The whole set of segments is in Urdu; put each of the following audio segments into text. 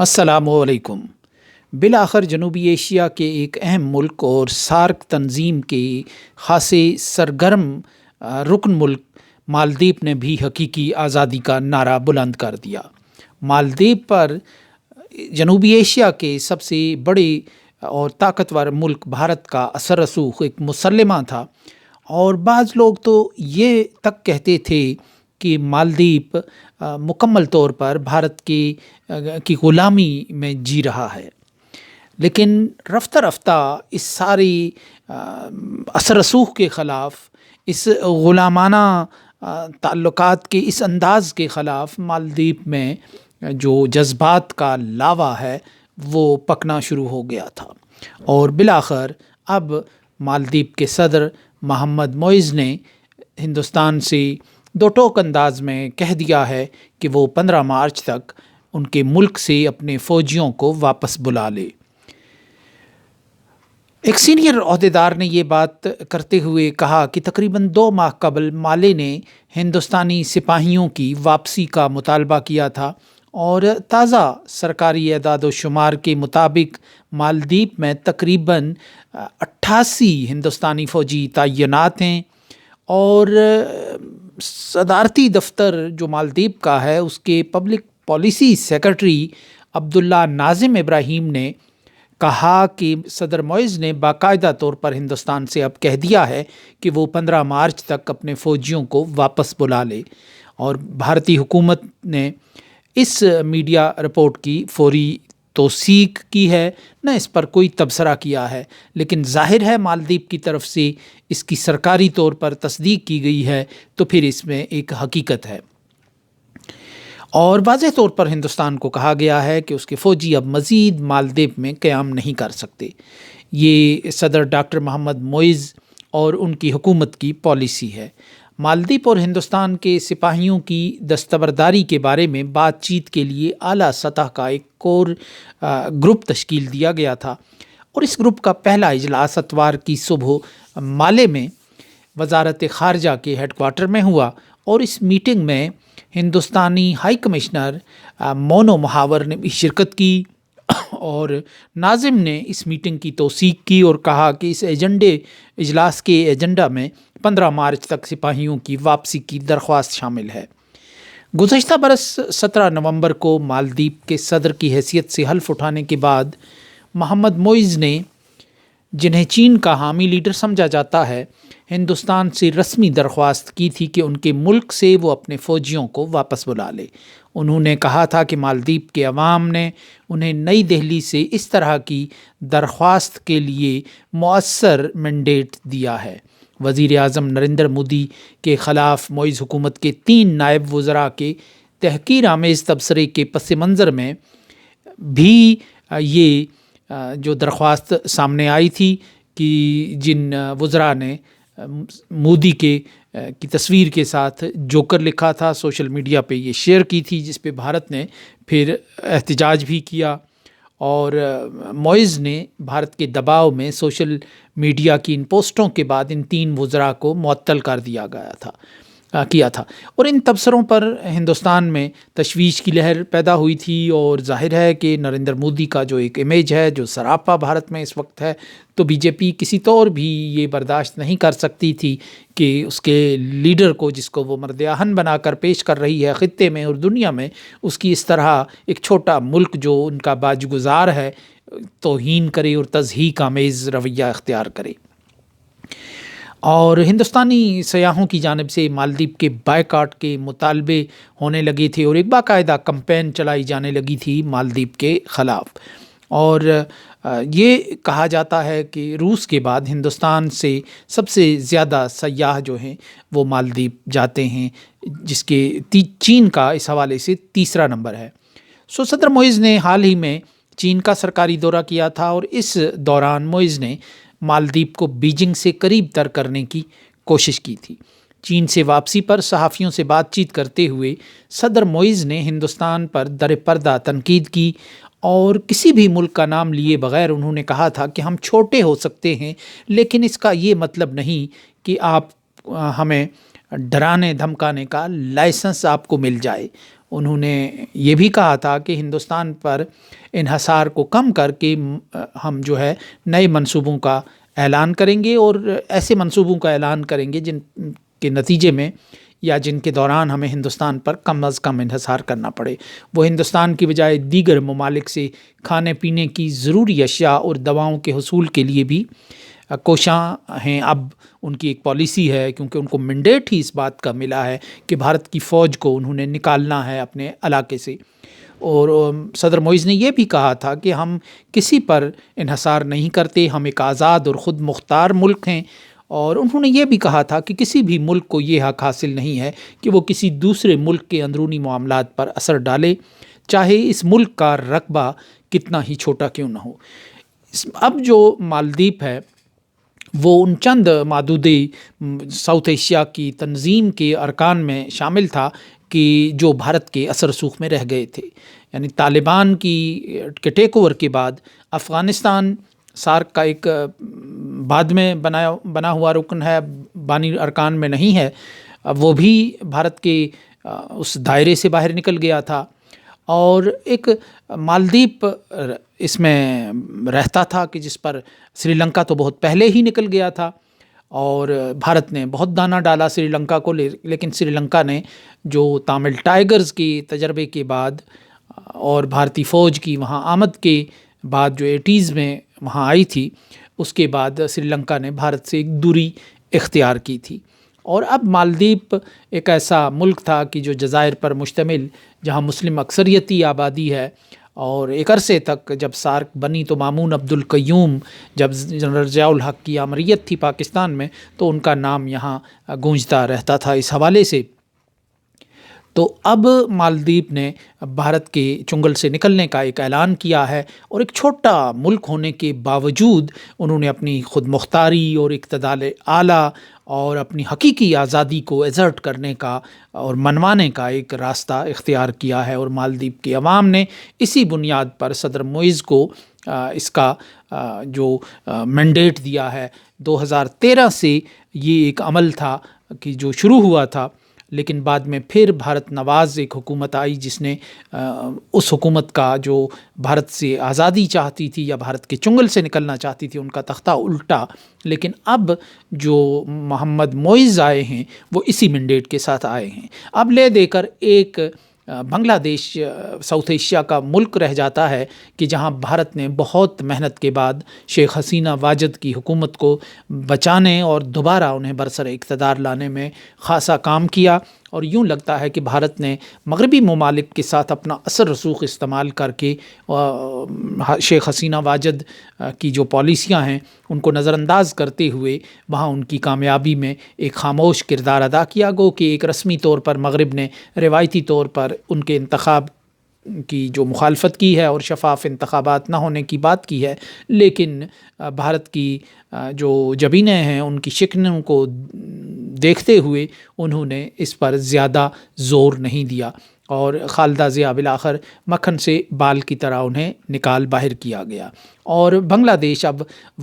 السلام علیکم۔ بالآخر جنوبی ایشیا کے ایک اہم ملک اور سارک تنظیم کے خاصے سرگرم رکن ملک مالدیپ نے بھی حقیقی آزادی کا نعرہ بلند کر دیا۔ مالدیپ پر جنوبی ایشیا کے سب سے بڑے اور طاقتور ملک بھارت کا اثر رسوخ ایک مسلمہ تھا، اور بعض لوگ تو یہ تک کہتے تھے کہ مالدیپ مکمل طور پر بھارت کی غلامی میں جی رہا ہے۔ لیکن رفتہ رفتہ اس ساری اثر رسوخ کے خلاف، اس غلامانہ تعلقات کے اس انداز کے خلاف مالدیپ میں جو جذبات کا لاوا ہے وہ پکنا شروع ہو گیا تھا، اور بالآخر اب مالدیپ کے صدر محمد معیز نے ہندوستان سے دو ٹوک انداز میں کہہ دیا ہے کہ وہ 15 مارچ تک ان کے ملک سے اپنے فوجیوں کو واپس بلا لے۔ ایک سینئر عہدیدار نے یہ بات کرتے ہوئے کہا کہ تقریباً 2 ماہ قبل مالے نے ہندوستانی سپاہیوں کی واپسی کا مطالبہ کیا تھا، اور تازہ سرکاری اعداد و شمار کے مطابق مالدیپ میں تقریباً 88 ہندوستانی فوجی تعینات ہیں، اور صدارتی دفتر جو مالدیپ کا ہے اس کے پبلک پالیسی سیکرٹری عبداللہ ناظم ابراہیم نے کہا کہ صدر معیز نے باقاعدہ طور پر ہندوستان سے اب کہہ دیا ہے کہ وہ 15 مارچ تک اپنے فوجیوں کو واپس بلا لے، اور بھارتی حکومت نے اس میڈیا رپورٹ کی فوری توثیق کی ہے، نہ اس پر کوئی تبصرہ کیا ہے، لیکن ظاہر ہے مالدیپ کی طرف سے اس کی سرکاری طور پر تصدیق کی گئی ہے، تو پھر اس میں ایک حقیقت ہے۔ اور واضح طور پر ہندوستان کو کہا گیا ہے کہ اس کے فوجی اب مزید مالدیپ میں قیام نہیں کر سکتے۔ یہ صدر ڈاکٹر محمد معیز اور ان کی حکومت کی پالیسی ہے۔ مالدیپ اور ہندوستان کے سپاہیوں کی دستبرداری کے بارے میں بات چیت کے لیے اعلیٰ سطح کا ایک کور گروپ تشکیل دیا گیا تھا، اور اس گروپ کا پہلا اجلاس اتوار کی صبح مالے میں وزارت خارجہ کے ہیڈ کوارٹر میں ہوا، اور اس میٹنگ میں ہندوستانی ہائی کمشنر مونو محاور نے بھی شرکت کی، اور ناظم نے اس میٹنگ کی توثیق کی اور کہا کہ اس اجلاس کے ایجنڈا میں 15 مارچ تک سپاہیوں کی واپسی کی درخواست شامل ہے۔ گزشتہ برس 17 نومبر کو مالدیپ کے صدر کی حیثیت سے حلف اٹھانے کے بعد محمد معیز نے، جنہیں چین کا حامی لیڈر سمجھا جاتا ہے، ہندوستان سے رسمی درخواست کی تھی کہ ان کے ملک سے وہ اپنے فوجیوں کو واپس بلا لے۔ انہوں نے کہا تھا کہ مالدیپ کے عوام نے انہیں نئی دہلی سے اس طرح کی درخواست کے لیے مؤثر مینڈیٹ دیا ہے۔ وزیر اعظم نریندر مودی کے خلاف معیز حکومت کے 3 نائب وزراء کے تحقیر آمیز تبصرے کے پس منظر میں بھی یہ جو درخواست سامنے آئی تھی کہ جن وزراء نے مودی کی تصویر کے ساتھ جوکر لکھا تھا، سوشل میڈیا پہ یہ شیئر کی تھی، جس پہ بھارت نے پھر احتجاج بھی کیا، اور معیز نے بھارت کے دباؤ میں سوشل میڈیا کی ان پوسٹوں کے بعد ان 3 وزراء کو معطل کر دیا کیا تھا، اور ان تبصروں پر ہندوستان میں تشویش کی لہر پیدا ہوئی تھی۔ اور ظاہر ہے کہ نریندر مودی کا جو ایک امیج ہے جو سراپا بھارت میں اس وقت ہے، تو بی جے پی کسی طور بھی یہ برداشت نہیں کر سکتی تھی کہ اس کے لیڈر کو، جس کو وہ مرد آہن بنا کر پیش کر رہی ہے خطے میں اور دنیا میں، اس کی اس طرح ایک چھوٹا ملک جو ان کا باج گزار ہے توہین کرے اور تضحیک آمیز رویہ اختیار کرے۔ اور ہندوستانی سیاحوں کی جانب سے مالدیپ کے بائیکاٹ کے مطالبے ہونے لگے تھے، اور ایک باقاعدہ کمپین چلائی جانے لگی تھی مالدیپ کے خلاف۔ اور یہ کہا جاتا ہے کہ روس کے بعد ہندوستان سے سب سے زیادہ سیاح جو ہیں وہ مالدیپ جاتے ہیں، جس کے چین کا اس حوالے سے 3 نمبر ہے۔ صدر معیز نے حال ہی میں چین کا سرکاری دورہ کیا تھا، اور اس دوران معیز نے مالدیپ کو بیجنگ سے قریب تر کرنے کی کوشش کی تھی۔ چین سے واپسی پر صحافیوں سے بات چیت کرتے ہوئے صدر معیز نے ہندوستان پر در پردہ تنقید کی، اور کسی بھی ملک کا نام لیے بغیر انہوں نے کہا تھا کہ ہم چھوٹے ہو سکتے ہیں، لیکن اس کا یہ مطلب نہیں کہ آپ ہمیں ڈرانے دھمکانے کا لائسنس آپ کو مل جائے۔ انہوں نے یہ بھی کہا تھا کہ ہندوستان پر انحصار کو کم کر کے ہم جو ہے نئے منصوبوں کا اعلان کریں گے، اور ایسے منصوبوں کا اعلان کریں گے جن کے نتیجے میں یا جن کے دوران ہمیں ہندوستان پر کم از کم انحصار کرنا پڑے۔ وہ ہندوستان کی بجائے دیگر ممالک سے کھانے پینے کی ضروری اشیاء اور دواؤں کے حصول کے لیے بھی کوشاں ہیں۔ اب ان کی ایک پالیسی ہے، کیونکہ ان کو مینڈیٹ ہی اس بات کا ملا ہے کہ بھارت کی فوج کو انہوں نے نکالنا ہے اپنے علاقے سے۔ اور صدر معیز نے یہ بھی کہا تھا کہ ہم کسی پر انحصار نہیں کرتے، ہم ایک آزاد اور خود مختار ملک ہیں، اور انہوں نے یہ بھی کہا تھا کہ کسی بھی ملک کو یہ حق حاصل نہیں ہے کہ وہ کسی دوسرے ملک کے اندرونی معاملات پر اثر ڈالے، چاہے اس ملک کا رقبہ کتنا ہی چھوٹا کیوں نہ ہو۔ اب جو مالدیپ ہے وہ ان چند معدود ساؤتھ ایشیا کی تنظیم کے ارکان میں شامل تھا کہ جو بھارت کے اثر رسوخ میں رہ گئے تھے، یعنی طالبان کے ٹیک اوور کے بعد افغانستان سارک کا ایک بعد میں بنا ہوا رکن ہے، بانی ارکان میں نہیں ہے، وہ بھی بھارت کے اس دائرے سے باہر نکل گیا تھا، اور ایک مالدیپ اس میں رہتا تھا کہ جس پر سری لنکا تو بہت پہلے ہی نکل گیا تھا، اور بھارت نے بہت دانہ ڈالا سری لنکا کو، لیکن سری لنکا نے جو تامل ٹائیگرز کے تجربے کے بعد اور بھارتی فوج کی وہاں آمد کے بعد جو 80s میں وہاں آئی تھی، اس کے بعد سری لنکا نے بھارت سے ایک دوری اختیار کی تھی۔ اور اب مالدیپ ایک ایسا ملک تھا کہ جو جزائر پر مشتمل، جہاں مسلم اکثریتی آبادی ہے، اور ایک عرصے تک جب سارک بنی تو مامون عبد القیوم، جب جنرل ضیاء الحق کی آمریت تھی پاکستان میں، تو ان کا نام یہاں گونجتا رہتا تھا اس حوالے سے۔ تو اب مالدیپ نے بھارت کے چنگل سے نکلنے کا ایک اعلان کیا ہے، اور ایک چھوٹا ملک ہونے کے باوجود انہوں نے اپنی خود مختاری اور اقتدار اعلیٰ اور اپنی حقیقی آزادی کو ایزرٹ کرنے کا اور منوانے کا ایک راستہ اختیار کیا ہے، اور مالدیپ کے عوام نے اسی بنیاد پر صدر معیز کو اس کا جو مینڈیٹ دیا ہے۔ 2013 سے یہ ایک عمل تھا کہ جو شروع ہوا تھا، لیکن بعد میں پھر بھارت نواز ایک حکومت آئی جس نے اس حکومت کا جو بھارت سے آزادی چاہتی تھی یا بھارت کے چنگل سے نکلنا چاہتی تھی، ان کا تختہ الٹا۔ لیکن اب جو محمد معیز آئے ہیں وہ اسی مینڈیٹ کے ساتھ آئے ہیں۔ اب لے دے کر ایک بنگلہ دیش ساؤتھ ایشیا کا ملک رہ جاتا ہے کہ جہاں بھارت نے بہت محنت کے بعد شیخ حسینہ واجد کی حکومت کو بچانے اور دوبارہ انہیں برسر اقتدار لانے میں خاصا کام کیا، اور یوں لگتا ہے کہ بھارت نے مغربی ممالک کے ساتھ اپنا اثر رسوخ استعمال کر کے شیخ حسینہ واجد کی جو پالیسیاں ہیں ان کو نظر انداز کرتے ہوئے وہاں ان کی کامیابی میں ایک خاموش کردار ادا کیا، گو کہ ایک رسمی طور پر مغرب نے روایتی طور پر ان کے انتخاب کی جو مخالفت کی ہے اور شفاف انتخابات نہ ہونے کی بات کی ہے، لیکن بھارت کی جو جبینیں ہیں ان کی شکنوں کو دیکھتے ہوئے انہوں نے اس پر زیادہ زور نہیں دیا، اور خالدہ ضیاء بالآخر مکھن سے بال کی طرح انہیں نکال باہر کیا گیا، اور بنگلہ دیش اب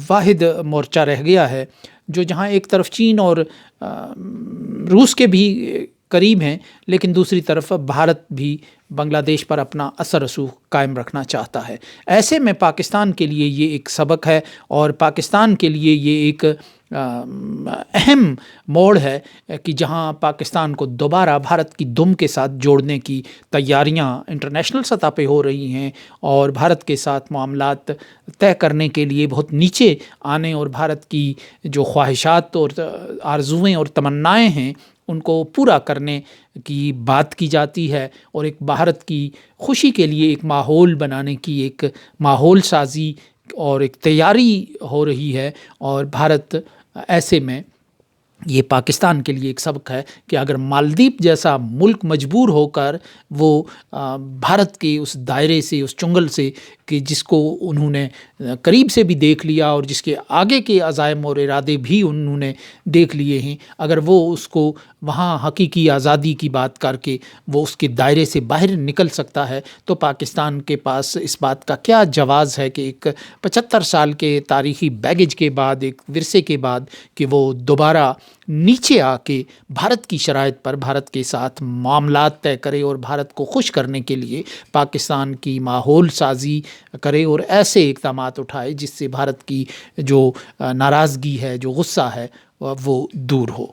واحد مورچہ رہ گیا ہے جو جہاں ایک طرف چین اور روس کے بھی قریب ہیں، لیکن دوسری طرف بھارت بھی بنگلہ دیش پر اپنا اثر رسوخ قائم رکھنا چاہتا ہے۔ ایسے میں پاکستان کے لیے یہ ایک سبق ہے، اور پاکستان کے لیے یہ ایک اہم موڑ ہے کہ جہاں پاکستان کو دوبارہ بھارت کی دم کے ساتھ جوڑنے کی تیاریاں انٹرنیشنل سطح پہ ہو رہی ہیں، اور بھارت کے ساتھ معاملات طے کرنے کے لیے بہت نیچے آنے اور بھارت کی جو خواہشات اور آرزوئیں اور تمنائیں ہیں ان کو پورا کرنے کی بات کی جاتی ہے، اور ایک بھارت کی خوشی کے لیے ایک ماحول بنانے کی ایک ماحول سازی اور ایک تیاری ہو رہی ہے، اور بھارت ایسے میں یہ پاکستان کے لیے ایک سبق ہے کہ اگر مالدیپ جیسا ملک مجبور ہو کر وہ بھارت کے اس دائرے سے، اس چنگل سے کہ جس کو انہوں نے قریب سے بھی دیکھ لیا اور جس کے آگے کے عزائم اور ارادے بھی انہوں نے دیکھ لیے ہیں، اگر وہ اس کو وہاں حقیقی آزادی کی بات کر کے وہ اس کے دائرے سے باہر نکل سکتا ہے، تو پاکستان کے پاس اس بات کا کیا جواز ہے کہ ایک 75 سال کے تاریخی بیگیج کے بعد، ایک ورثے کے بعد، کہ وہ دوبارہ نیچے آ کے بھارت کی شرائط پر بھارت کے ساتھ معاملات طے کرے اور بھارت کو خوش کرنے کے لیے پاکستان کی ماحول سازی کرے اور ایسے اقدامات اٹھائے جس سے بھارت کی جو ناراضگی ہے، جو غصہ ہے، وہ دور ہو۔